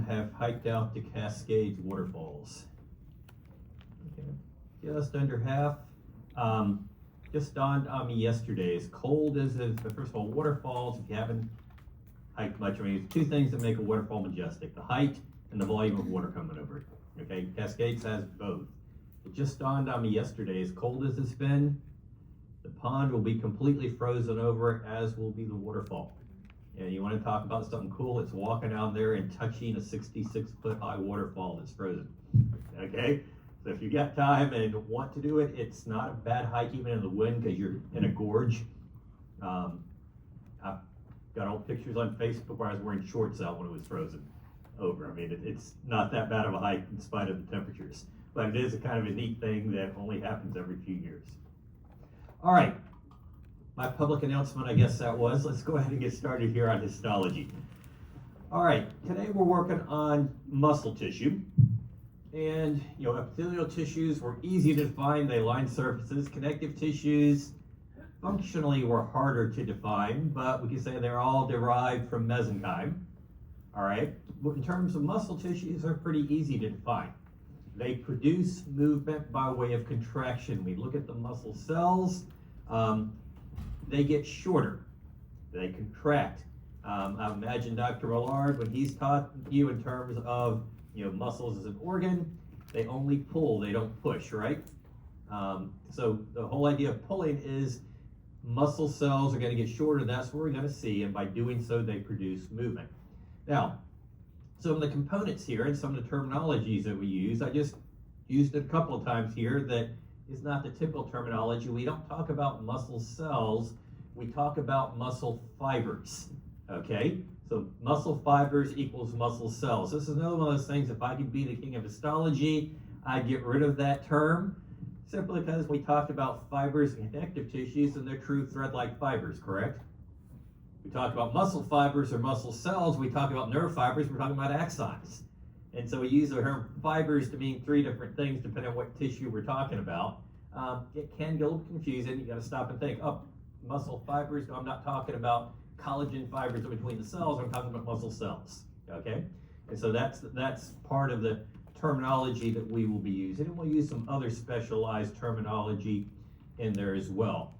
have hiked out to Cascades Waterfalls. Okay, just under half. Just dawned on me yesterday, as cold as it is, but first of all, waterfalls, if you haven't hiked much, I mean, there's two things that make a waterfall majestic: the height and the volume of water coming over it. Okay, Cascades has both. It just dawned on me yesterday, as cold as it's been, the pond will be completely frozen over, as will be the waterfall. And you want to talk about something cool, it's walking out there and touching a 66-foot high waterfall that's frozen. Okay, so if you got time and want to do it, it's not a bad hike even in the wind, because you're in a gorge. I've got old pictures on Facebook where I was wearing shorts out when it was frozen over. I mean, it's not that bad of a hike in spite of the temperatures, but it is a kind of a neat thing that only happens every few years. All right, my public announcement, I guess that was. Let's go ahead and get started here on histology. All right, today we're working on muscle tissue. And, epithelial tissues were easy to define. They line surfaces. Connective tissues, functionally, were harder to define, but we can say they're all derived from mesenchyme. All right, but in terms of muscle tissues, they're pretty easy to define. They produce movement by way of contraction. We look at the muscle cells, they get shorter, they contract. I imagine Dr. Millard, when he's taught you in terms of muscles as an organ, they only pull, they don't push, right? So the whole idea of pulling is muscle cells are going to get shorter. That's what we're going to see, and by doing so, they produce movement. Now, some of the components here and some of the terminologies that we use, I just used it a couple of times here that is not the typical terminology. We don't talk about muscle cells, we talk about muscle fibers, okay? So muscle fibers equals muscle cells. This is another one of those things, if I could be the king of histology, I'd get rid of that term, simply because we talked about fibers and connective tissues and they're true thread-like fibers, correct? We talk about muscle fibers or muscle cells, we talk about nerve fibers, we're talking about axons. And so we use the term fibers to mean three different things depending on what tissue we're talking about. It can get a little confusing. You got to stop and think, oh, muscle fibers, no, I'm not talking about collagen fibers in between the cells, I'm talking about muscle cells, okay? And so that's part of the terminology that we will be using, and we'll use some other specialized terminology in there as well.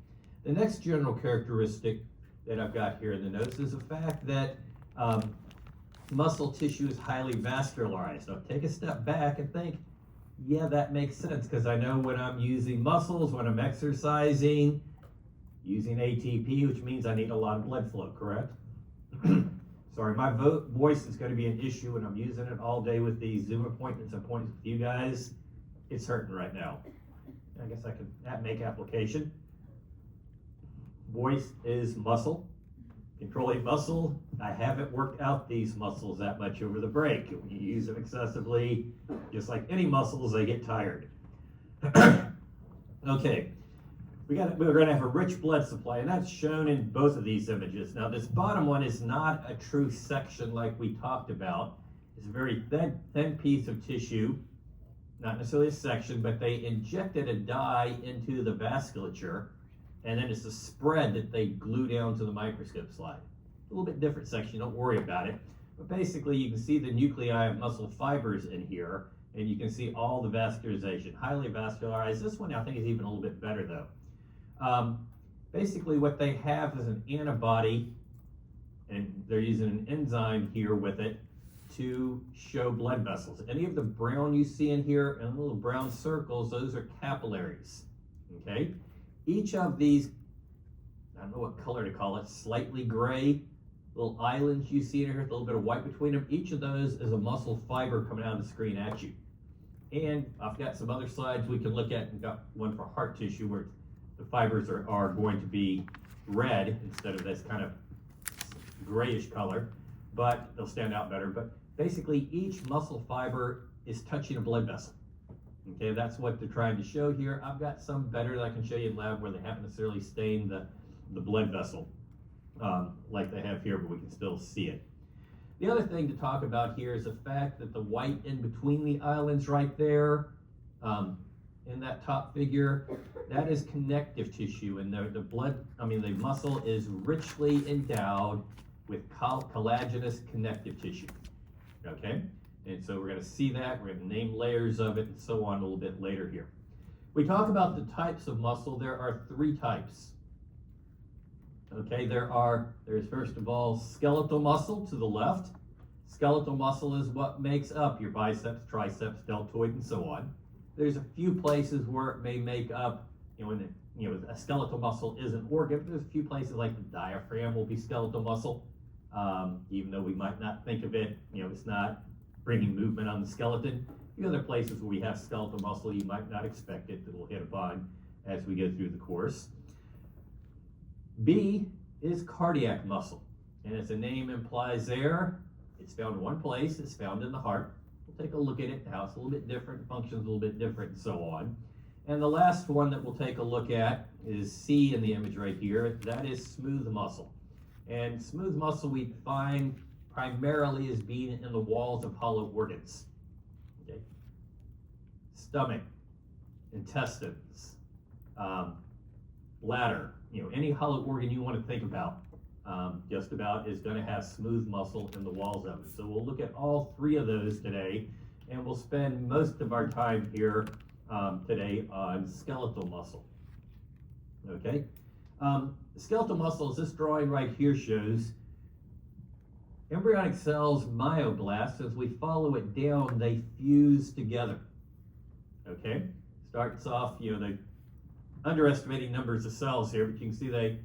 The next general characteristic that I've got here in the notes is the fact that muscle tissue is highly vascularized. Now take a step back and think, yeah, that makes sense, because I know when I'm using muscles, when I'm exercising, using ATP, which means I need a lot of blood flow, correct? Sorry, my voice is going to be an issue when I'm using it all day with these Zoom appointments with you guys. It's hurting right now. I guess I can make application. Voice is muscle. Controlling muscle, I haven't worked out these muscles that much over the break. When you use them excessively, just like any muscles, they get tired. Okay, we're going to have a rich blood supply, and that's shown in both of these images. Now, this bottom one is not a true section like we talked about. It's a very thin piece of tissue, not necessarily a section, but they injected a dye into the vasculature, and then it's a spread that they glue down to the microscope slide. A little bit different section, don't worry about it. But basically, you can see the nuclei of muscle fibers in here, and you can see all the vascularization, highly vascularized. This one I think is even a little bit better though. Basically what they have is an antibody, and they're using an enzyme here with it to show blood vessels. Any of the brown you see in here and little brown circles, those are capillaries, okay? Each of these, I don't know what color to call it, slightly gray little islands you see in here, with a little bit of white between them, each of those is a muscle fiber coming out of the screen at you. And I've got some other slides we can look at. We've got one for heart tissue where the fibers are going to be red instead of this kind of grayish color, but they'll stand out better. But basically each muscle fiber is touching a blood vessel. Okay, that's what they're trying to show here. I've got some better that I can show you in lab where they haven't necessarily stained the blood vessel like they have here, but we can still see it. The other thing to talk about here is the fact that the white in between the islands right there, in that top figure, that is connective tissue, and the muscle is richly endowed with collagenous connective tissue. Okay, And so we're going to see that. We're going to name layers of it and so on a little bit later here. We talk about the types of muscle. There are 3 types. Okay, there's first of all skeletal muscle to the left. Skeletal muscle is what makes up your biceps, triceps, deltoid, and so on. There's a few places where it may make up, a skeletal muscle is an organ. There's a few places like the diaphragm will be skeletal muscle, even though we might not think of it. It's not bringing movement on the skeleton. The other places where we have skeletal muscle, you might not expect it, that we'll hit upon as we go through the course. B is cardiac muscle, and as the name implies there, it's found in one place. It's found in the heart. We'll take a look at it, how it's a little bit different, functions a little bit different, and so on. And the last one that we'll take a look at is C in the image right here. That is smooth muscle. And smooth muscle we find primarily as being in the walls of hollow organs. Okay. Stomach, intestines, bladder, any hollow organ you want to think about, just about is going to have smooth muscle in the walls of it. So we'll look at all 3 of those today, and we'll spend most of our time here today on skeletal muscle. Okay, skeletal muscle, as this drawing right here shows, embryonic cells, myoblasts, as we follow it down, they fuse together. Okay, starts off, the underestimating numbers of cells here, but you can see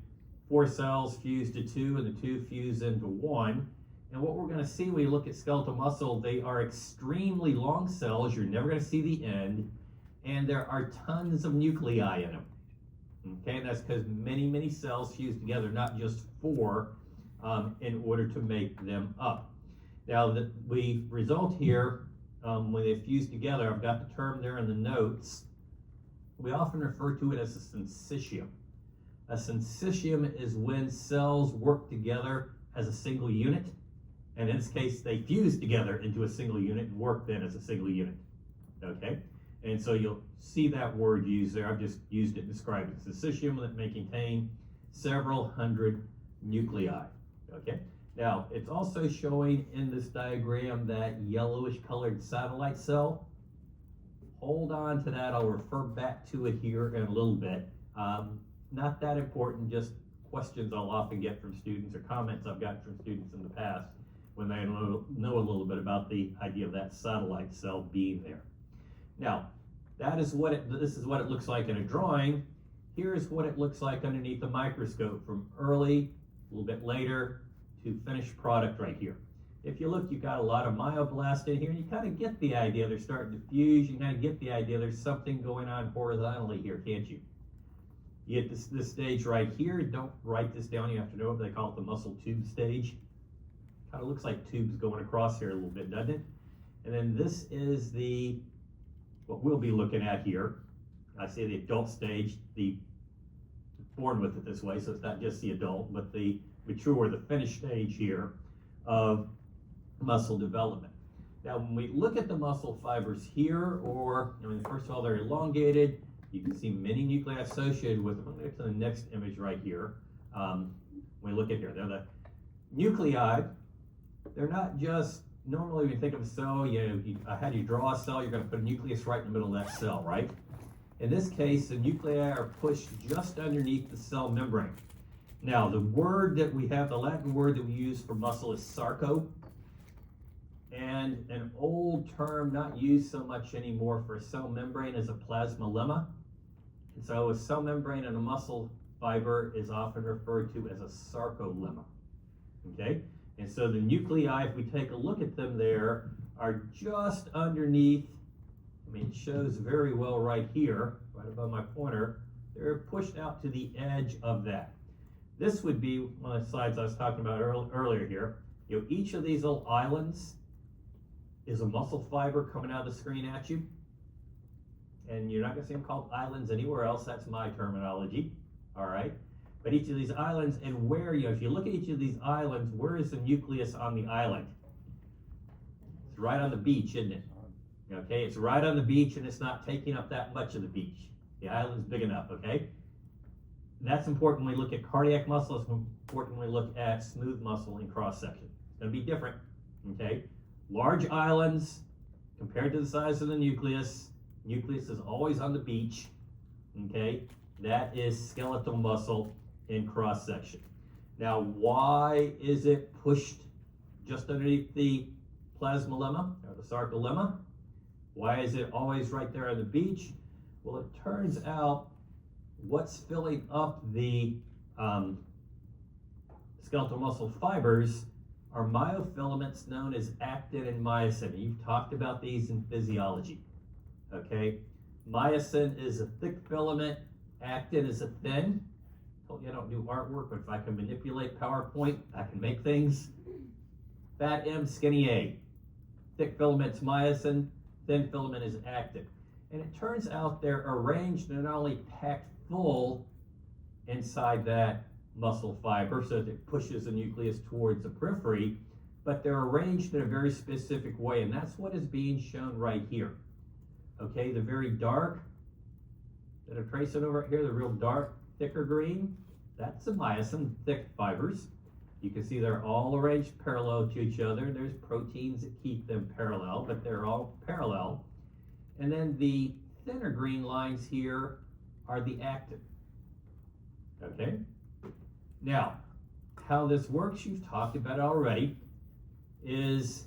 4 cells fuse to 2, and the 2 fuse into 1. And what we're going to see when we look at skeletal muscle, they are extremely long cells. You're never going to see the end, and there are tons of nuclei in them. Okay, and that's because many, many cells fuse together, not just 4, in order to make them up. Now, we result here, when they fuse together, I've got the term there in the notes. We often refer to it as a syncytium. A syncytium is when cells work together as a single unit, and in this case, they fuse together into a single unit and work then as a single unit. Okay, and so you'll see that word used there. I've just used it to describe it. Syncytium that may contain several hundred nuclei. Okay, now it's also showing in this diagram that yellowish colored satellite cell. Hold on to that. I'll refer back to it here in a little bit. Not that important, just questions I'll often get from students or comments I've gotten from students in the past when they know a little bit about the idea of that satellite cell being there. Now, this is what it looks like in a drawing. Here's what it looks like underneath the microscope from early, a little bit later, to finished product right here. If you look, you've got a lot of myoblasts in here, and you kind of get the idea they're starting to fuse. You kind of get the idea there's something going on horizontally here, can't you? You get this stage right here. Don't write this down. You have to know it. They call it the muscle tube stage. Kind of looks like tubes going across here a little bit, doesn't it? And then this is what we'll be looking at here. I say the adult stage, born with it this way, so it's not just the adult, but the mature, the finished stage here of muscle development. Now, when we look at the muscle fibers here, first of all, they're elongated. You can see many nuclei associated with them. I'm going to get to the next image right here. When we look at here, they're the nuclei. They're not just, normally when you think of a cell, how do you draw a cell? You're going to put a nucleus right in the middle of that cell, right? In this case, the nuclei are pushed just underneath the cell membrane. Now, the word that we have, the Latin word that we use for muscle is sarco. And an old term not used so much anymore for a cell membrane is a plasmalemma. And so a cell membrane in a muscle fiber is often referred to as a sarcolemma. Okay? And so the nuclei, if we take a look at them there, are just underneath. It shows very well right here, right above my pointer. They're pushed out to the edge of that. This would be one of the slides I was talking about earlier here. Each of these little islands is a muscle fiber coming out of the screen at you. And you're not going to see them called islands anywhere else. That's my terminology. All right. But each of these islands, and where, if you look at each of these islands, where is the nucleus on the island? It's right on the beach, isn't it? Okay, it's right on the beach, and it's not taking up that much of the beach. The island's big enough, okay? That's important when we look at cardiac muscle. It's important when we look at smooth muscle in cross-section. It's going to be different, okay? large islands compared to the size of the nucleus. Nucleus is always on the beach, okay? That is skeletal muscle in cross section. Now, why is it pushed just underneath the plasmalemma or the sarcolemma? Why is it always right there on the beach? Well, it turns out what's filling up the skeletal muscle fibers are myofilaments known as actin and myosin. You've talked about these in physiology, okay? Myosin is a thick filament, actin is a thin. Told you I don't do artwork, but if I can manipulate PowerPoint, I can make things. Fat M, skinny A. Thick filament's myosin, thin filament is actin. And it turns out they're arranged and not only packed full inside that muscle fiber so that it pushes the nucleus towards the periphery, but they're arranged in a very specific way, and that's what is being shown right here. Okay, the very dark that are tracing over here, the real dark, thicker green, that's the myosin, thick fibers. You can see they're all arranged parallel to each other. There's proteins that keep them parallel, but they're all parallel. And then the thinner green lines here are the actin. Okay? Now, how this works, you've talked about it already, is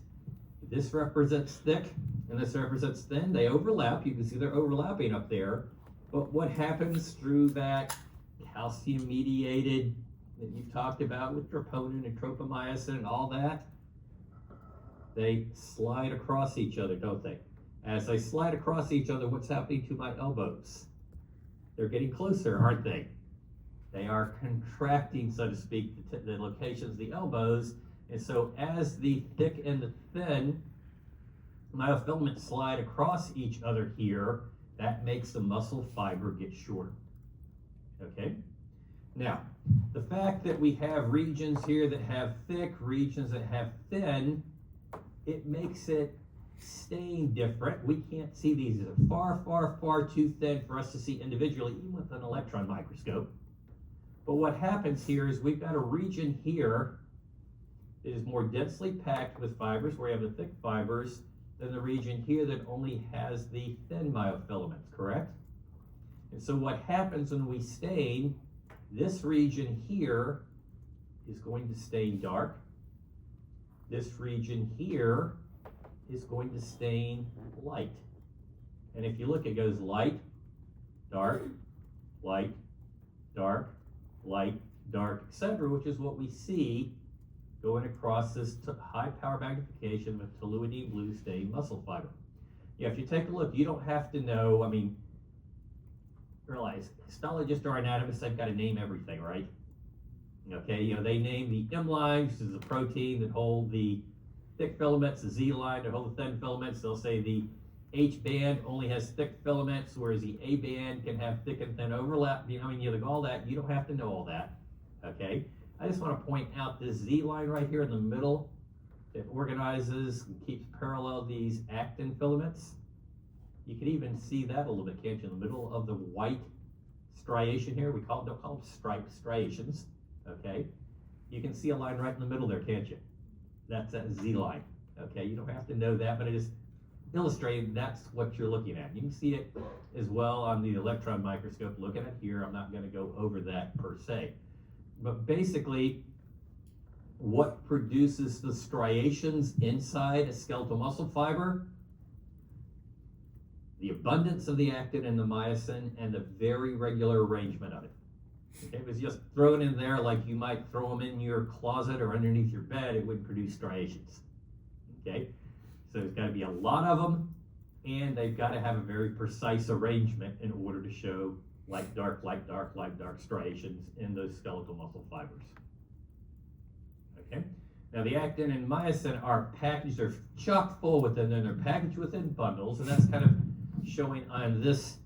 this represents thick and this represents thin. They overlap. You can see they're overlapping up there. But what happens through that calcium-mediated that you've talked about with troponin and tropomyosin and all that? They slide across each other, don't they? As they slide across each other, what's happening to my elbows? They're getting closer, aren't they? They are contracting, so to speak, the locations of the elbows. And so as the thick and the thin myofilaments slide across each other here, that makes the muscle fiber get shorter. Okay? Now, the fact that we have regions here that have thick, regions that have thin, it makes it stain different. We can't see these. These are far, far, far too thin for us to see individually, even with an electron microscope. But what happens here is we've got a region here that is more densely packed with fibers, where you have the thick fibers, than the region here that only has the thin myofilaments, correct? And so what happens when we stain, this region here is going to stain dark. This region here is going to stain light. And if you look, it goes light, dark, light, dark, light, dark, etc., which is what we see going across this high power magnification with toluidine blue stained muscle fiber. Yeah, if you take a look, you don't have to know, I mean, realize histologists or anatomists, they've got to name everything, right? Okay, you know, they name the M line, which is the protein that hold the thick filaments, the Z line that hold the thin filaments. They'll say the H band only has thick filaments, whereas the A band can have thick and thin overlap. You know, I mean, you look all that, you don't have to know all that, okay? I just want to point out this Z line right here in the middle that organizes and keeps parallel these actin filaments. You can even see that a little bit, can't you? In the middle of the white striation here, don't call them stripes, striations, okay? You can see a line right in the middle there, can't you? That's that Z line, okay? You don't have to know that, but it is illustrating that's what you're looking at. You can see it as well on the electron microscope. Look at it here. I'm not going to go over that per se. But basically, what produces the striations inside a skeletal muscle fiber? The abundance of the actin and the myosin and the very regular arrangement of it. Okay, if it was just thrown in there like you might throw them in your closet or underneath your bed, it would produce striations. Okay, so there's got to be a lot of them, and they've got to have a very precise arrangement in order to show light, dark, light, dark, light, dark striations in those skeletal muscle fibers. Okay, now the actin and myosin are packaged, they're chock full within them, they're packaged within bundles, and that's kind of showing on this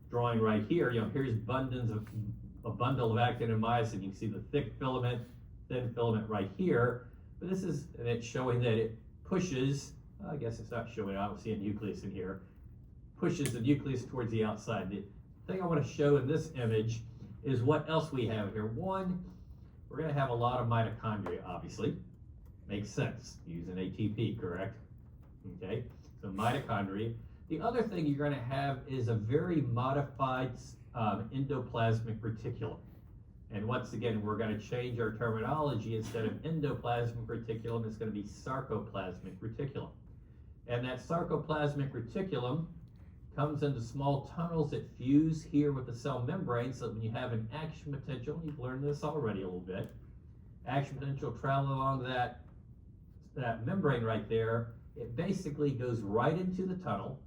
drawing right here. You know, here's a bundle of actin and myosin. You can see the thick filament, thin filament right here. But this is, and it's showing that it pushes, I guess it's not showing, I don't see a nucleus in here, pushes the nucleus towards the outside. The thing I want to show in this image is what else we have here. One, we're going to have a lot of mitochondria, obviously. Makes sense, using ATP, correct? Okay, so mitochondria. The other thing you're going to have is a very modified endoplasmic reticulum. And once again, we're going to change our terminology. Instead of endoplasmic reticulum, it's going to be sarcoplasmic reticulum. And that sarcoplasmic reticulum comes into small tunnels that fuse here with the cell membrane, so that when you have an action potential, you've learned this already a little bit, action potential travel along that membrane right there, it basically goes right into the tunnel,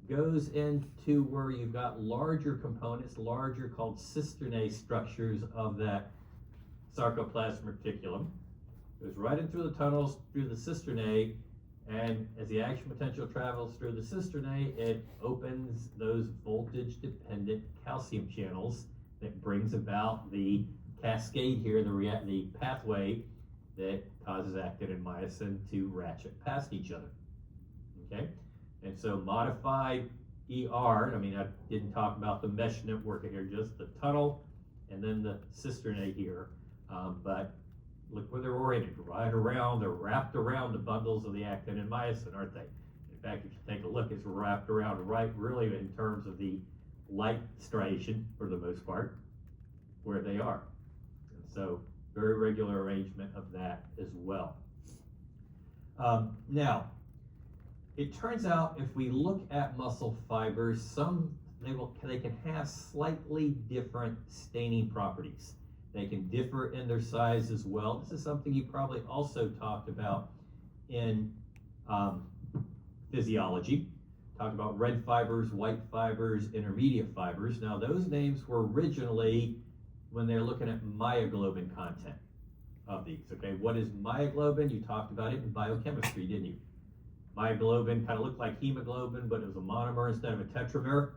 goes into where you've got larger components, larger called cisternae structures of that sarcoplasmic reticulum, goes right into the tunnels through the cisternae, and as the action potential travels through the cisternae, it opens those voltage-dependent calcium channels that brings about the cascade here, the pathway that causes actin and myosin to ratchet past each other. Okay, and so modified ER, I mean, I didn't talk about the mesh network here, just the tunnel and then the cisternae here, but look where they're oriented, right around, they're wrapped around the bundles of the actin and myosin, aren't they? In fact, if you take a look, it's wrapped around right really in terms of the light striation, for the most part, where they are. And so very regular arrangement of that as well. Now, it turns out if we look at muscle fibers, they can have slightly different staining properties. They can differ in their size as well. This is something you probably also talked about in physiology. Talked about red fibers, white fibers, intermediate fibers. Now those names were originally when they're looking at myoglobin content of these. Okay, what is myoglobin? You talked about it in biochemistry, didn't you? Myoglobin kind of looked like hemoglobin, but it was a monomer instead of a tetramer.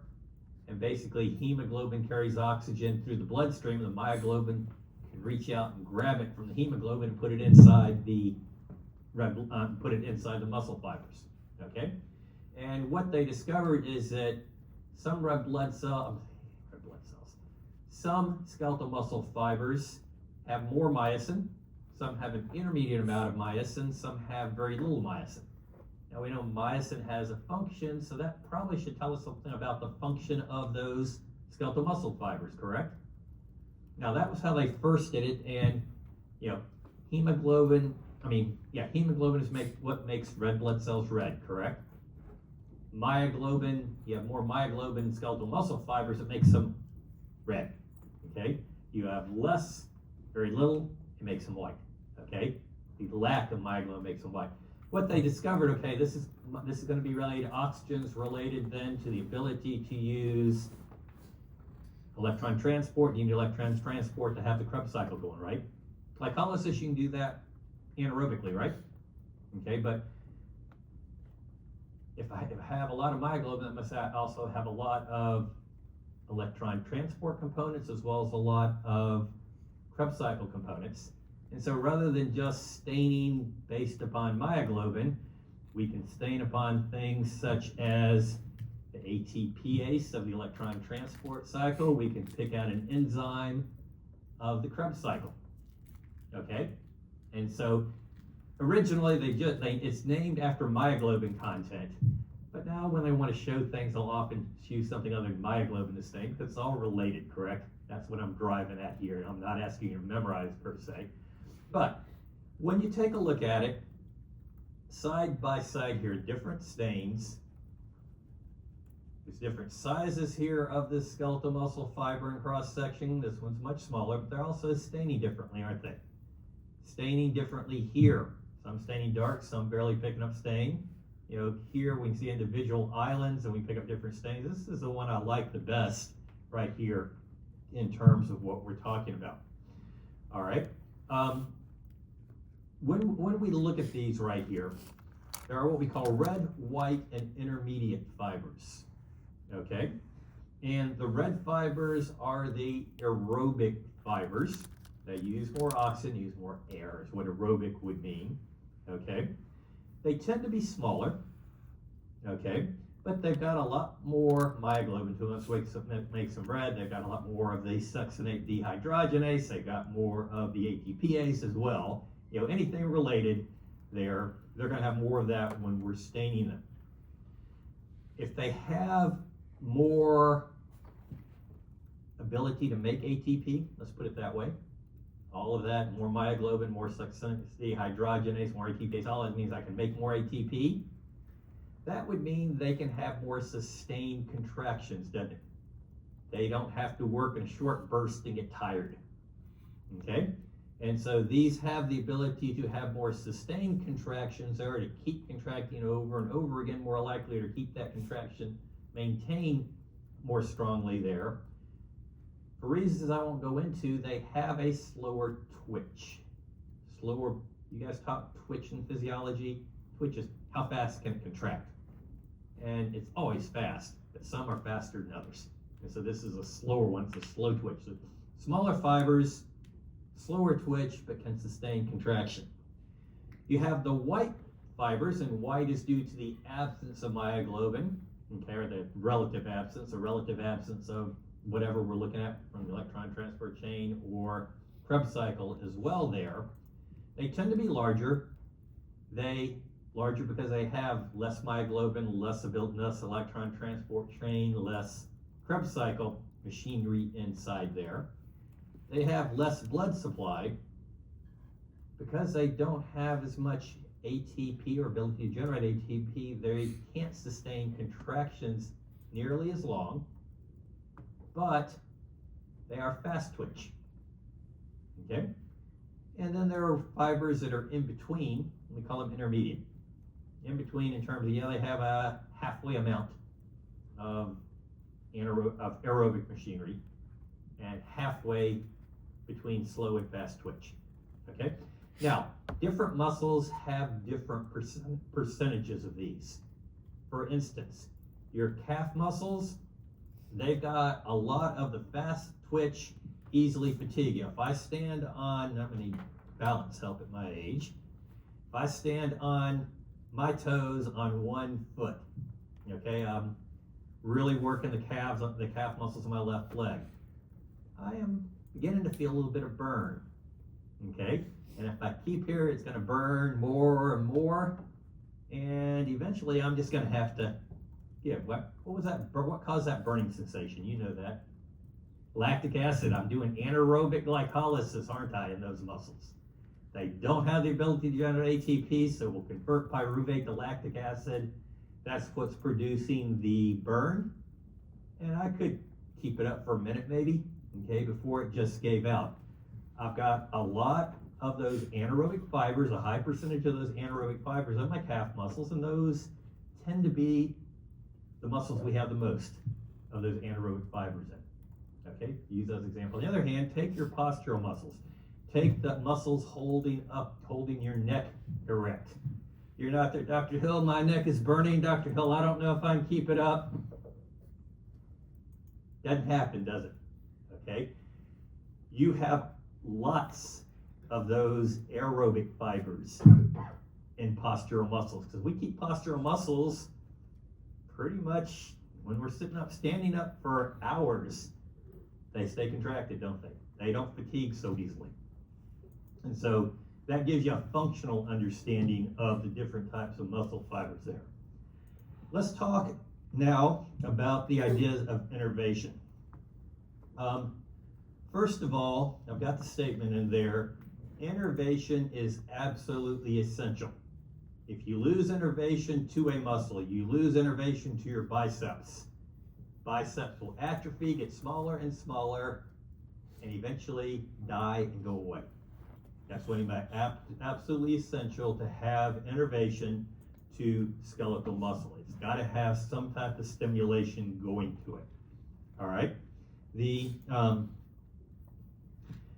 And basically, hemoglobin carries oxygen through the bloodstream. The myoglobin can reach out and grab it from the hemoglobin and put it inside the muscle fibers. Okay, and what they discovered is that some some skeletal muscle fibers have more myosin. Some have an intermediate amount of myosin. Some have very little myosin. Now we know myosin has a function, so that probably should tell us something about the function of those skeletal muscle fibers, correct? Now that was how they first did it, and hemoglobin is what makes red blood cells red, correct? Myoglobin, you have more myoglobin skeletal muscle fibers, it makes them red, okay? You have very little, it makes them white, okay? The lack of myoglobin makes them white. What they discovered, okay, this is going to be related, oxygen's related then to the ability to use electron transport. You need electron transport to have the Krebs cycle going, right? Glycolysis, you can do that anaerobically, right? Okay, but if I have a lot of myoglobin, that must also have a lot of electron transport components as well as a lot of Krebs cycle components. And so rather than just staining based upon myoglobin, we can stain upon things such as the ATPase of the electron transport cycle. We can pick out an enzyme of the Krebs cycle. Okay? And so originally it's named after myoglobin content. But now when they want to show things, they'll often choose something other than myoglobin to stain because it's all related, correct? That's what I'm driving at here. I'm not asking you to memorize per se. But when you take a look at it, side by side here, different stains. There's different sizes here of this skeletal muscle fiber and cross section. This one's much smaller, but they're also staining differently, aren't they? Staining differently here. Some staining dark, some barely picking up stain. Here we can see individual islands and we pick up different stains. This is the one I like the best right here in terms of what we're talking about. All right. When we look at these right here, there are what we call red, white, and intermediate fibers, okay? And the red fibers are the aerobic fibers. They use more oxygen, use more air, is what aerobic would mean, okay? They tend to be smaller, okay? But they've got a lot more myoglobin to them, that makes them red. They've got a lot more of the succinate dehydrogenase. They've got more of the ATPase as well. anything related, they're going to have more of that when we're staining them. If they have more ability to make ATP, let's put it that way, all of that, more myoglobin, more dehydrogenase, more ATPase, all that means I can make more ATP. That would mean they can have more sustained contractions, doesn't it? They don't have to work in short bursts and get tired, okay? And so these have the ability to have more sustained contractions there, to keep contracting over and over again, more likely to keep that contraction maintained more strongly there. For reasons I won't go into, they have a slower twitch. You guys taught twitch in physiology? Twitch is how fast can it contract? And it's always fast, but some are faster than others. And so this is a slower one, it's a slow twitch. So smaller fibers, slower twitch, but can sustain contraction. You have the white fibers, and white is due to the absence of myoglobin, okay, or the relative absence of whatever we're looking at from the electron transport chain or Krebs cycle as well there. They tend to be larger. Larger because they have less myoglobin, less electron transport chain, less Krebs cycle machinery inside there. They have less blood supply because they don't have as much ATP or ability to generate ATP. They can't sustain contractions nearly as long, but they are fast twitch, okay? And then there are fibers that are in between, we call them intermediate. In between in terms of, they have a halfway amount of aerobic machinery and halfway between slow and fast twitch, okay? Now, different muscles have different percentages of these. For instance, your calf muscles, they've got a lot of the fast twitch, easily fatigue. If I stand on, not many balance help at my age, if I stand on my toes on one foot, okay, I'm really working the calf muscles of my left leg, I am beginning to feel a little bit of burn, okay? And if I keep here, it's gonna burn more and more, and eventually I'm just gonna have to, what was that, what caused that burning sensation? You know that. Lactic acid. I'm doing anaerobic glycolysis, aren't I, in those muscles? They don't have the ability to generate ATP, so we'll convert pyruvate to lactic acid. That's what's producing the burn. And I could keep it up for a minute maybe, okay, before it just gave out. I've got a lot of those anaerobic fibers, a high percentage of those anaerobic fibers in my calf muscles, and those tend to be the muscles we have the most of those anaerobic fibers in. Okay, use those examples. On the other hand, take your postural muscles. Take the muscles holding your neck erect. You're not there, Dr. Hill, my neck is burning. Dr. Hill, I don't know if I can keep it up. Doesn't happen, does it? Okay? You have lots of those aerobic fibers in postural muscles, because we keep postural muscles pretty much when we're standing up for hours. They stay contracted, don't they? They don't fatigue so easily. And so that gives you a functional understanding of the different types of muscle fibers there. Let's talk now about the ideas of innervation. First of all, I've got the statement in there, innervation is absolutely essential. If you lose innervation to a muscle, you lose innervation to your biceps. Biceps will atrophy, get smaller and smaller, and eventually die and go away. That's what it's absolutely essential to have innervation to skeletal muscle. It's got to have some type of stimulation going to it. All right. When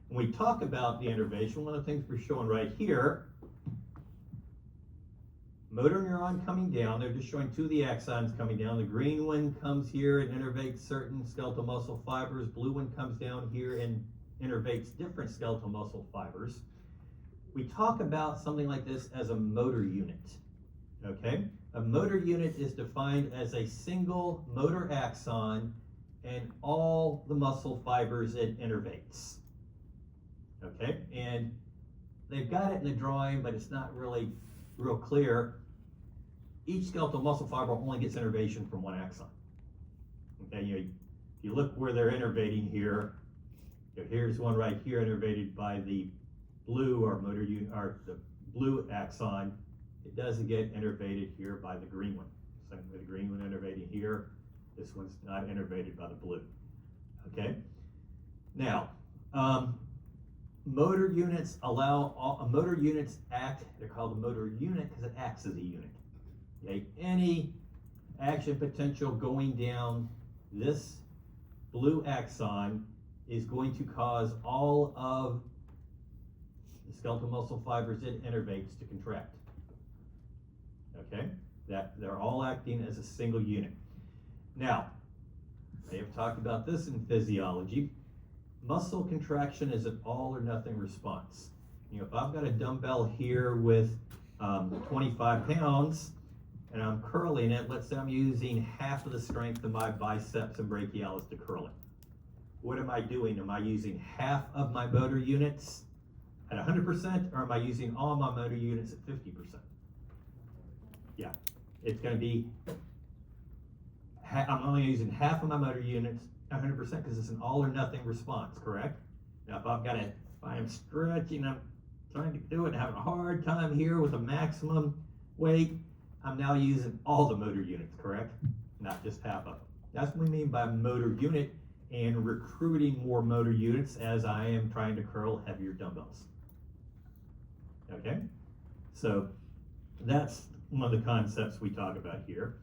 we talk about the innervation, one of the things we're showing right here, motor neuron coming down, they're just showing two of the axons coming down. The green one comes here and innervates certain skeletal muscle fibers. Blue one comes down here and innervates different skeletal muscle fibers. We talk about something like this as a motor unit, okay? A motor unit is defined as a single motor axon and all the muscle fibers it innervates, okay? And they've got it in the drawing, but it's not really real clear. Each skeletal muscle fiber only gets innervation from one axon. Okay, if you look where they're innervating here, here's one right here innervated by the blue or motor unit, or the blue axon. It doesn't get innervated here by the green one. Same with the green one innervating here. This one's not innervated by the blue. Okay. Now, motor units motor units act. They're called a motor unit because it acts as a unit. Okay. Any action potential going down this blue axon is going to cause all of the skeletal muscle fibers it innervates to contract. Okay, that they're all acting as a single unit. Now, I have talked about this in physiology. Muscle contraction is an all or nothing response. If I've got a dumbbell here with 25 pounds and I'm curling it, let's say I'm using half of the strength of my biceps and brachialis to curl it. What am I doing? Am I using half of my motor units at 100%, or am I using all my motor units at 50%? Yeah, it's going to be, I'm only using half of my motor units at 100% because it's an all or nothing response, correct? Now, if I am stretching, I'm trying to do it and having a hard time here with a maximum weight, I'm now using all the motor units, correct? Not just half of them. That's what we mean by motor unit and recruiting more motor units as I am trying to curl heavier dumbbells. Okay? So that's one of the concepts we talk about here.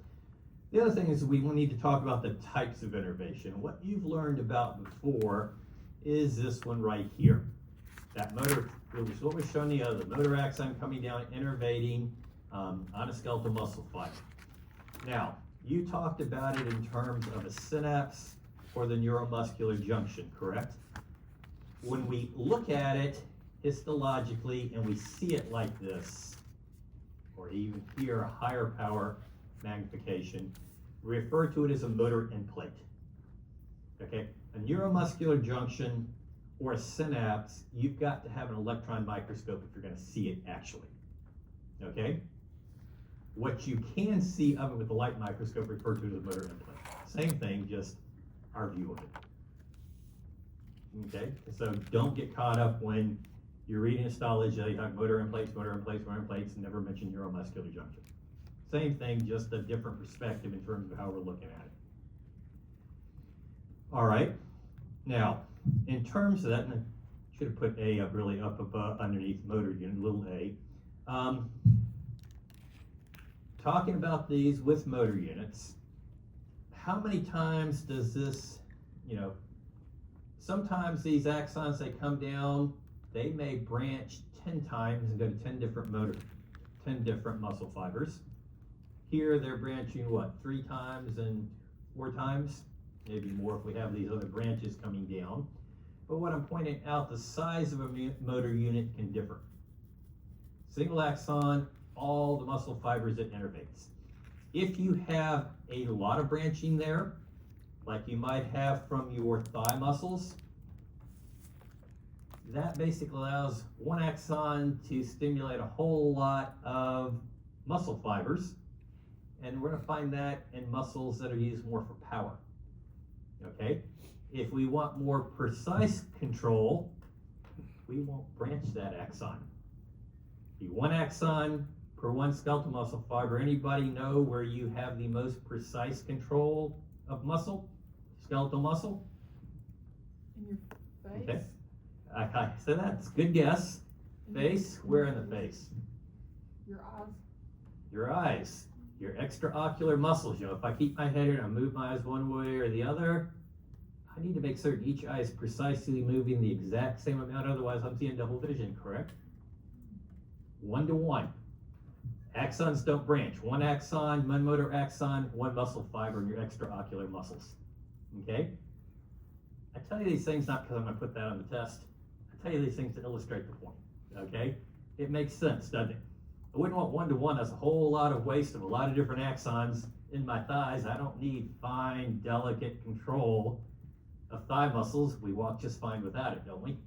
The other thing is we need to talk about the types of innervation. What you've learned about before is this one right here. That motor, which is what was shown the other, motor axon coming down, innervating on a skeletal muscle fiber. Now, you talked about it in terms of a synapse or the neuromuscular junction, correct? When we look at it histologically and we see it like this, or even here a higher power magnification, we refer to it as a motor end plate. Okay, a neuromuscular junction or a synapse, you've got to have an electron microscope if you're going to see it actually. Okay, what you can see of it with the light microscope referred to as a motor end plate. Same thing, just our view of it. Okay, so don't get caught up when you're reading histology, you talk motor end plates, and never mention neuromuscular junction. Same thing, just a different perspective in terms of how we're looking at it. All right, now, in terms of that, and I should have put A up really up above, underneath motor unit, little a. Talking about these with motor units, how many times does this, sometimes these axons, they come down, they may branch 10 times and go to 10 different muscle fibers. Here they're branching, 3 times and 4 times? Maybe more if we have these other branches coming down. But what I'm pointing out, the size of a motor unit can differ. Single axon, all the muscle fibers it innervates. If you have a lot of branching there, like you might have from your thigh muscles, that basically allows one axon to stimulate a whole lot of muscle fibers, and we're going to find that in muscles that are used more for power. Okay? If we want more precise control, we won't branch that axon. Be one axon per one skeletal muscle fiber. Anybody know where you have the most precise control of muscle, skeletal muscle? In your face? Okay. Okay, so that's a good guess. Face, where in the face? Your eyes. Your eyes, your extraocular muscles. If I keep my head here and I move my eyes one way or the other, I need to make certain each eye is precisely moving the exact same amount, otherwise I'm seeing double vision, correct? 1 to 1. Axons don't branch. One axon, one motor axon, one muscle fiber in your extraocular muscles. Okay? I tell you these things not because I'm going to put that on the test. I tell you these things to illustrate the point. Okay? It makes sense, doesn't it? I wouldn't want 1 to 1. That's a whole lot of waste of a lot of different axons in my thighs. I don't need fine, delicate control of thigh muscles. We walk just fine without it, don't we?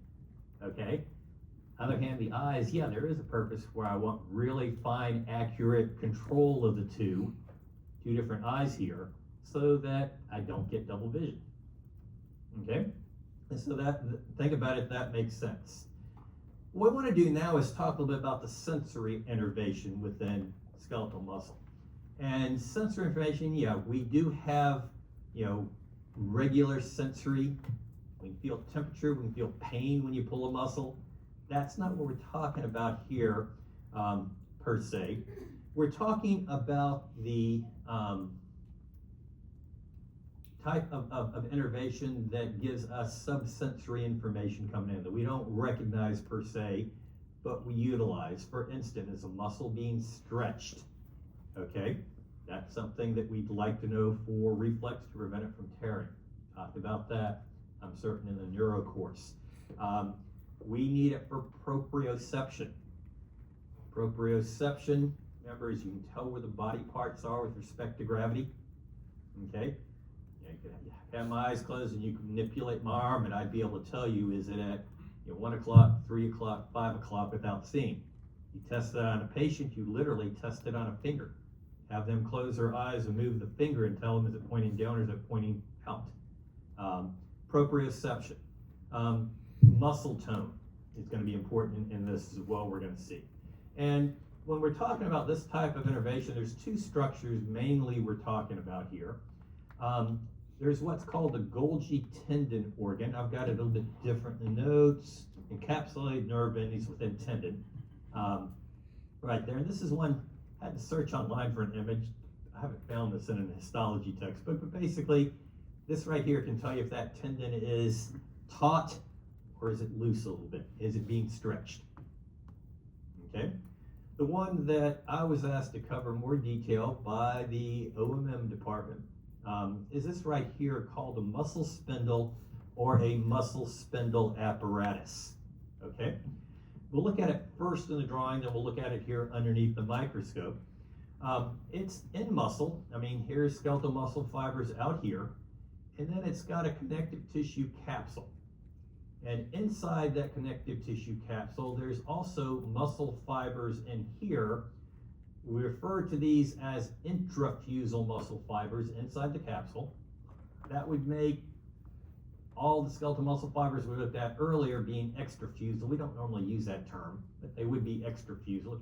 Okay? On the other hand, the eyes, yeah, there is a purpose where I want really fine, accurate control of the two different eyes here, so that I don't get double vision. Okay? And so that, think about it, that makes sense. What I want to do now is talk a little bit about the sensory innervation within skeletal muscle. And sensory information, yeah, we do have, regular sensory. We can feel temperature, we can feel pain when you pull a muscle. That's not what we're talking about here, per se. We're talking about the type of innervation that gives us subsensory information coming in that we don't recognize per se, but we utilize. For instance, is a muscle being stretched? Okay, that's something that we'd like to know for reflex to prevent it from tearing. Talked about that, I'm certain, in the neuro course. We need it for proprioception. Proprioception, remember, is you can tell where the body parts are with respect to gravity. Okay, you can have my eyes closed and you can manipulate my arm, and I'd be able to tell you, is it at 1 o'clock, 3 o'clock, 5 o'clock without seeing. You test that on a patient, you literally test it on a finger. Have them close their eyes and move the finger and tell them, is it pointing down or is it pointing out? Proprioception. Muscle tone is going to be important in this as well, we're going to see. And when we're talking about this type of innervation, there's two structures mainly we're talking about here. There's what's called the Golgi tendon organ. I've got it a little bit different in the notes. Encapsulated nerve endings within tendon. Right there. And this is one, I had to search online for an image. I haven't found this in an histology textbook, but basically, this right here can tell you if that tendon is taut or is it loose a little bit. Is it being stretched? Okay. The one that I was asked to cover more detail by the OMM department is this right here called a muscle spindle or a muscle spindle apparatus. Okay. We'll look at it first in the drawing, then we'll look at it here underneath the microscope. It's in muscle. I mean, here's skeletal muscle fibers out here, and then it's got a connective tissue capsule. And inside that connective tissue capsule, there's also muscle fibers in here. We refer to these as intrafusal muscle fibers inside the capsule. That would make all the skeletal muscle fibers we looked at earlier being extrafusal. We don't normally use that term, but they would be extrafusal.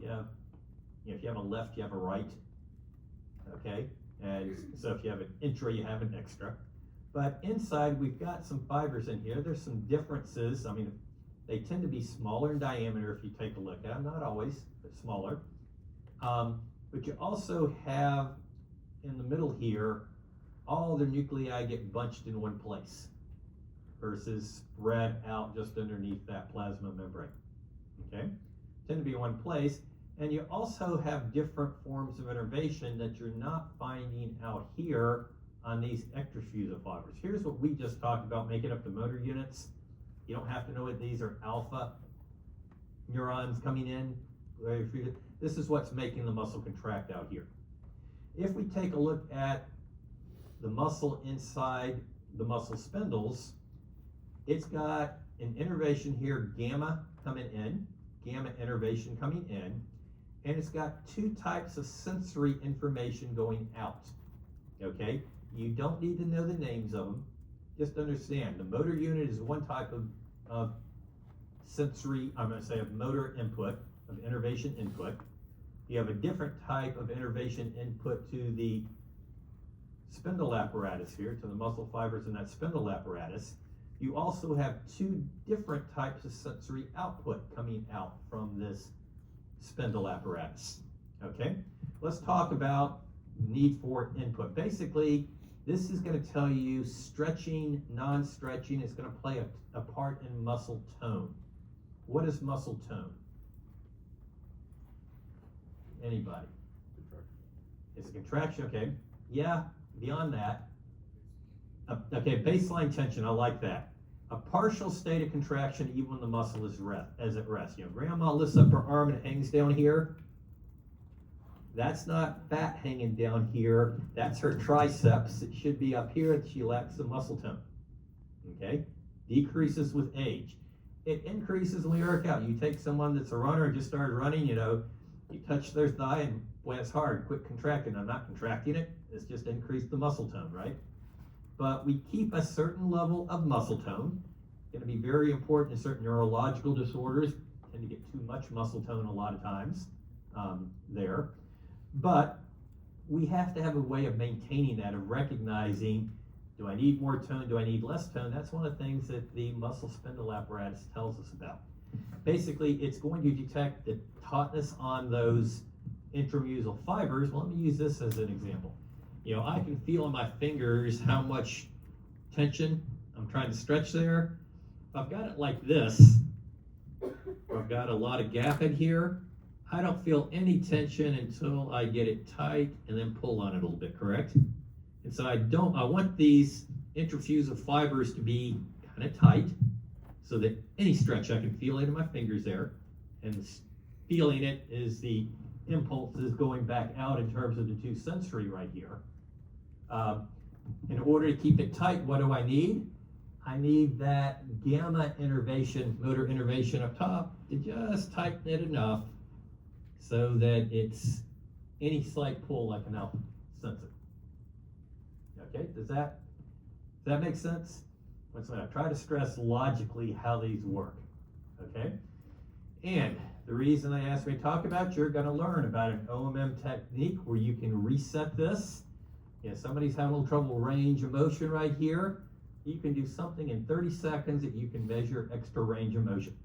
If you have a left, you have a right. Okay, and so if you have an intra, you have an extra. But inside, we've got some fibers in here. There's some differences. I mean, they tend to be smaller in diameter if you take a look at them. Not always, but smaller. But you also have in the middle here, all the nuclei get bunched in one place versus spread out just underneath that plasma membrane. Okay, tend to be in one place. And you also have different forms of innervation that you're not finding out here on these extrafusal fibers. Here's what we just talked about, making up the motor units. You don't have to know what these are. Alpha neurons coming in. This is what's making the muscle contract out here. If we take a look at the muscle inside the muscle spindles, it's got an innervation here, gamma coming in, gamma innervation coming in, and it's got two types of sensory information going out. Okay? You don't need to know the names of them. Just understand the motor unit is one type of sensory, I'm going to say of motor input, of innervation input. You have a different type of innervation input to the spindle apparatus here, to the muscle fibers in that spindle apparatus. You also have two different types of sensory output coming out from this spindle apparatus. Okay, let's talk about need for input. Basically, this is going to tell you stretching, non-stretching. It's going to play a part in muscle tone. What is muscle tone? Anybody? It's a contraction, okay. Yeah, beyond that. Okay, baseline tension, I like that. A partial state of contraction even when the muscle is at rest. Grandma lifts up her arm and it hangs down here. That's not fat hanging down here. That's her triceps. It should be up here. She lacks the muscle tone. Okay? Decreases with age. it increases when we work out. You take someone that's a runner and just started running, you know, you touch their thigh and boy, it's hard, quit contracting. I'm not contracting it, it's just increased the muscle tone, right? But we keep a certain level of muscle tone. Going to be very important in certain neurological disorders. Tend to get too much muscle tone a lot of times there. But we have to have a way of maintaining that, of recognizing, do I need more tone, do I need less tone? That's one of the things that the muscle spindle apparatus tells us about. Basically, it's going to detect the tautness on those intramucosal fibers. Well, let me use this as an example. You know, I can feel in my fingers how much tension I'm trying to stretch there. If I've got it like this, or I've got a lot of gap in here, I don't feel any tension until I get it tight and then pull on it a little bit, correct? And so I want these intrafusal fibers to be kind of tight so that any stretch I can feel it in my fingers there. And feeling it is the impulses going back out in terms of the two sensory right here. In order to keep it tight, what do I need? I need that gamma innervation, motor innervation up top to just tighten it enough so that it's any slight pull I can now sense it. Okay, does that make sense? Once again, I try to stress logically how these work. Okay, and the reason I asked me to talk about, you're going to learn about an OMM technique where you can reset this. If somebody's having a little trouble range of motion right here, you can do something in 30 seconds that you can measure extra range of motion.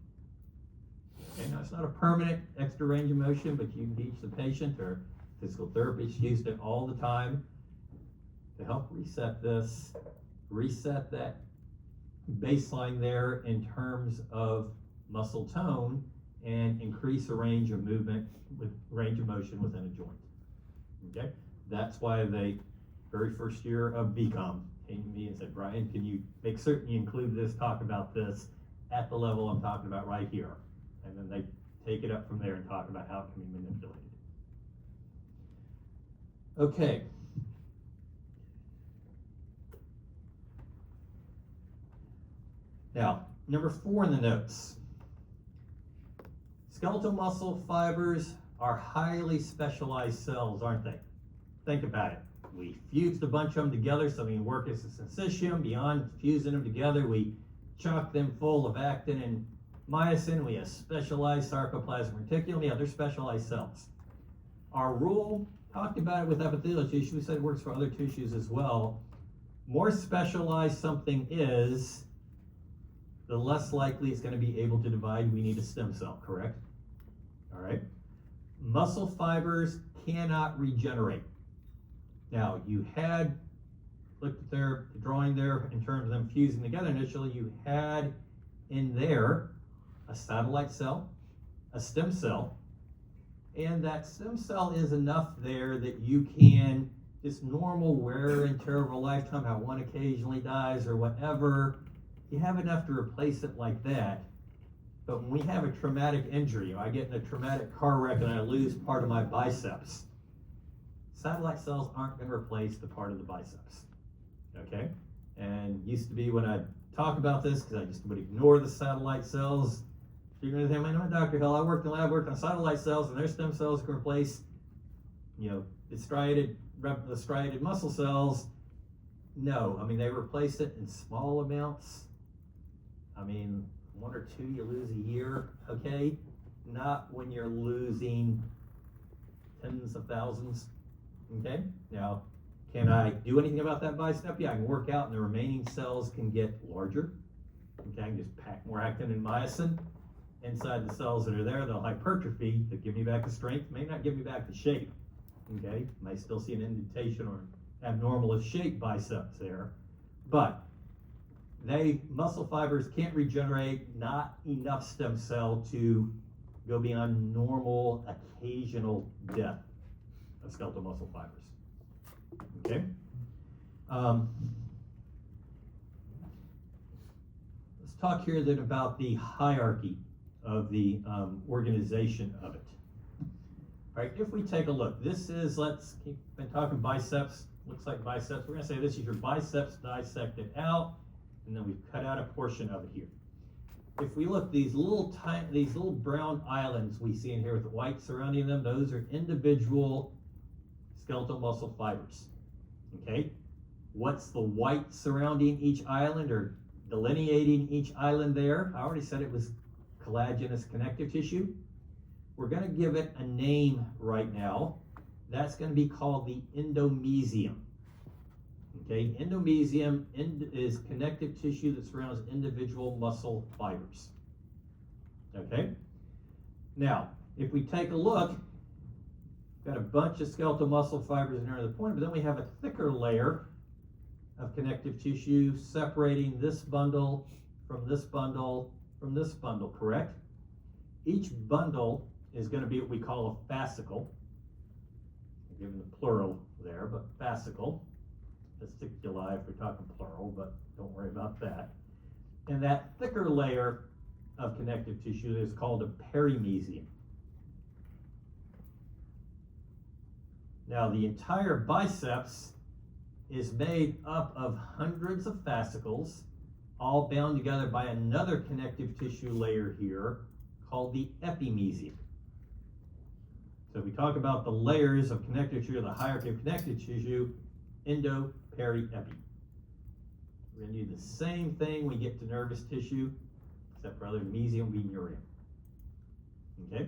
Okay, now it's not a permanent extra range of motion, but you can teach the patient, or physical therapists used it all the time to help reset this, reset that baseline there in terms of muscle tone, and increase the range of movement with range of motion within a joint. Okay, that's why they very first year of BCOM came to me and said, Brian, can you make certain you include this, talk about this at the level I'm talking about right here? And then they take it up from there and talk about how it can be manipulated. Okay. Now, number 4 in the notes. Skeletal muscle fibers are highly specialized cells, aren't they? Think about it. We fused a bunch of them together so we can work as a syncytium. Beyond fusing them together, we chock them full of actin and myosin. We have specialized sarcoplasmic reticulum. We have other specialized cells. Our rule talked about it with epithelial tissue. We said it works for other tissues as well. More specialized something is, the less likely it's going to be able to divide. We need a stem cell, correct? All right. Muscle fibers cannot regenerate. Now, you had looked at their drawing there in terms of them fusing together initially. You had in there a satellite cell, a stem cell, and that stem cell is enough there that you can, just normal wear and tear over a lifetime, how one occasionally dies or whatever, you have enough to replace it like that. But when we have a traumatic injury, I get in a traumatic car wreck and I lose part of my biceps, satellite cells aren't going to replace the part of the biceps, okay? And used to be when I talk about this, because I just would ignore the satellite cells, you're going to think, I know Dr. Hill, I worked in the lab, worked on satellite cells, and their stem cells can replace, you know, the striated muscle cells. No, I mean, they replace it in small amounts. I mean, 1 or 2 you lose a year, okay? Not when you're losing tens of thousands. Okay, now, can I do anything about that bicep? Yeah, I can work out and the remaining cells can get larger. Okay, I can just pack more actin and myosin inside the cells that are there. They'll hypertrophy to give me back the strength, may not give me back the shape. Okay, might still see an indentation or abnormal shaped biceps there. But muscle fibers can't regenerate, not enough stem cell to go beyond normal occasional death of skeletal muscle fibers. Okay? Let's talk here then about the hierarchy of the organization of it. All right, if we take a look, this is, let's keep been talking biceps, looks like biceps. We're going to say this is your biceps dissected out, and then we've cut out a portion of it here. if we look, these little brown islands we see in here with the white surrounding them, those are individual skeletal muscle fibers. Okay? What's the white surrounding each island or delineating each island there? I already said it was collagenous connective tissue. We're going to give it a name right now. That's going to be called the endomysium. Okay, endomysium is connective tissue that surrounds individual muscle fibers. Okay, now if we take a look, got a bunch of skeletal muscle fibers in here at the point, but then we have a thicker layer of connective tissue separating this bundle from this bundle from this bundle, correct? Each bundle is going to be what we call a fascicle. I'm giving the plural there, but fascicle. Fasciculi if we're talking plural, but don't worry about that. And that thicker layer of connective tissue is called a perimysium. Now the entire biceps is made up of hundreds of fascicles, all bound together by another connective tissue layer here called the epimysium. So if we talk about the layers of connective tissue, the hierarchy of connective tissue, endo, peri, epi. We're going to do the same thing when we get to nervous tissue, except for other mesium being neurium. Okay?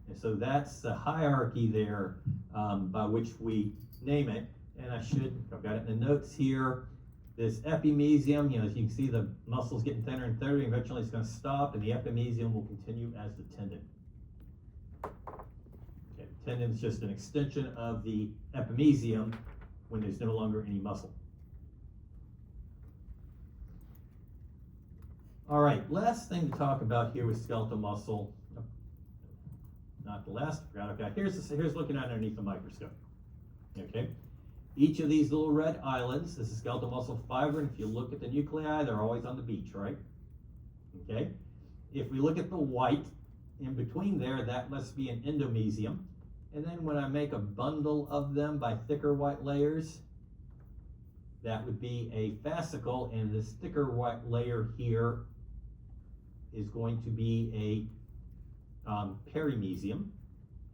And so that's the hierarchy there by which we name it. And I've got it in the notes here. This epimysium, as you can see, the muscle's getting thinner and thinner, and eventually it's going to stop, and the epimysium will continue as the tendon. Okay, the tendon is just an extension of the epimysium when there's no longer any muscle. All right, last thing to talk about here with skeletal muscle. Not the last, I forgot. Okay, here's looking at underneath the microscope. Okay, each of these little red islands is a skeletal muscle fiber, and if you look at the nuclei, they're always on the beach, right? Okay, if we look at the white in between there, that must be an endomysium. And then when I make a bundle of them by thicker white layers, that would be a fascicle, and this thicker white layer here is going to be a perimysium.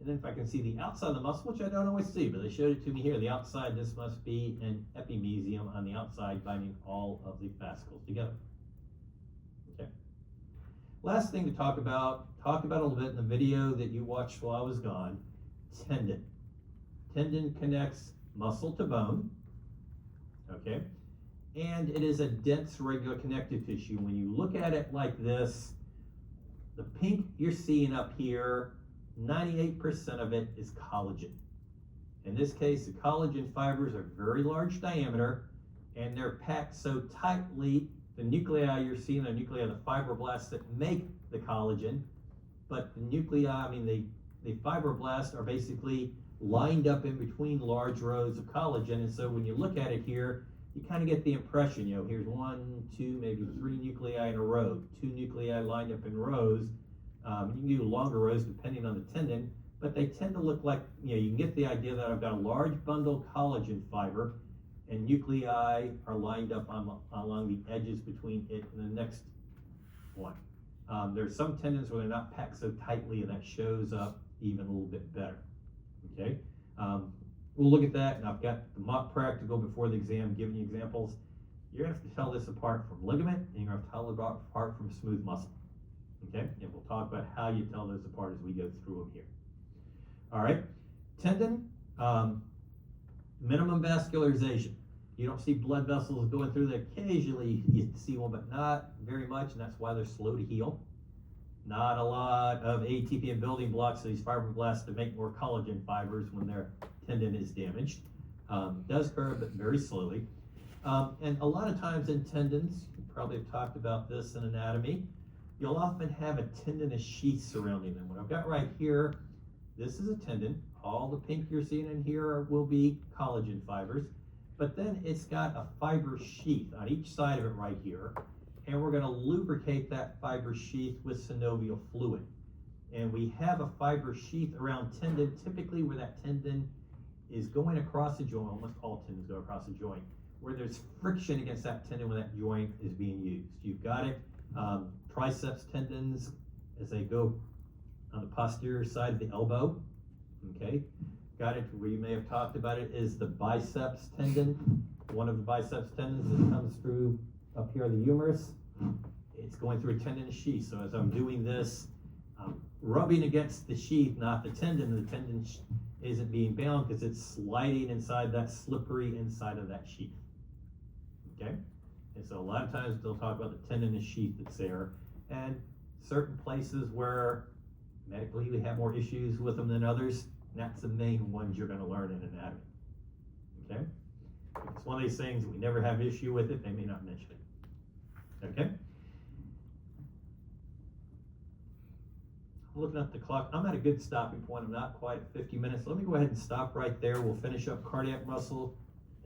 And then if I can see the outside of the muscle, which I don't always see, but they showed it to me here, the outside, this must be an epimysium on the outside binding all of the fascicles together. Okay. Last thing to talk about a little bit in the video that you watched while I was gone, tendon. Tendon connects muscle to bone, okay? And it is a dense, regular connective tissue. When you look at it like this, the pink you're seeing up here, 98% of it is collagen. In this case, the collagen fibers are very large diameter, and they're packed so tightly, the nuclei you're seeing are nuclei of the fibroblasts that make the collagen, but the nuclei, the fibroblasts are basically lined up in between large rows of collagen, and so when you look at it here, you kind of get the impression, here's 1, 2, maybe 3 nuclei in a row, 2 nuclei lined up in rows. You can do longer rows depending on the tendon, but they tend to look like, you can get the idea that I've got a large bundle of collagen fiber, and nuclei are lined up along the edges between it and the next one. There's some tendons where they're not packed so tightly, and that shows up even a little bit better. Okay, we'll look at that, and I've got the mock practical before the exam giving you examples. You're going to have to tell this apart from ligament, and you're going to have to tell it apart from smooth muscle. Okay, and we'll talk about how you tell those apart as we go through them here. All right, tendon, minimum vascularization. You don't see blood vessels going through there. Occasionally you see one, but not very much, and that's why they're slow to heal. Not a lot of ATP and building blocks of these fibroblasts to make more collagen fibers when their tendon is damaged. Does occur, but very slowly. And a lot of times in tendons, you probably have talked about this in anatomy, you'll often have a tendinous sheath surrounding them. What I've got right here, this is a tendon. All the pink you're seeing in here will be collagen fibers, but then it's got a fiber sheath on each side of it right here, and we're going to lubricate that fiber sheath with synovial fluid. And we have a fiber sheath around tendon, typically where that tendon is going across a joint. Almost all tendons go across a joint, where there's friction against that tendon when that joint is being used. You've got it Triceps tendons as they go on the posterior side of the elbow. Okay, got it. Where you may have talked about it is the biceps tendon. One of the biceps tendons that comes through up here, the humerus. It's going through a tendon sheath. So as I'm doing this, I'm rubbing against the sheath, not the tendon. The tendon isn't being bound because it's sliding inside that slippery inside of that sheath. Okay? And so a lot of times they'll talk about the tendon and sheath that's there, and certain places where medically we have more issues with them than others, that's the main ones you're going to learn in anatomy. Okay? If it's one of these things we never have issue with it, they may not mention it. Okay? I'm looking at the clock. I'm at a good stopping point. I'm not quite at 50 minutes. Let me go ahead and stop right there. We'll finish up cardiac muscle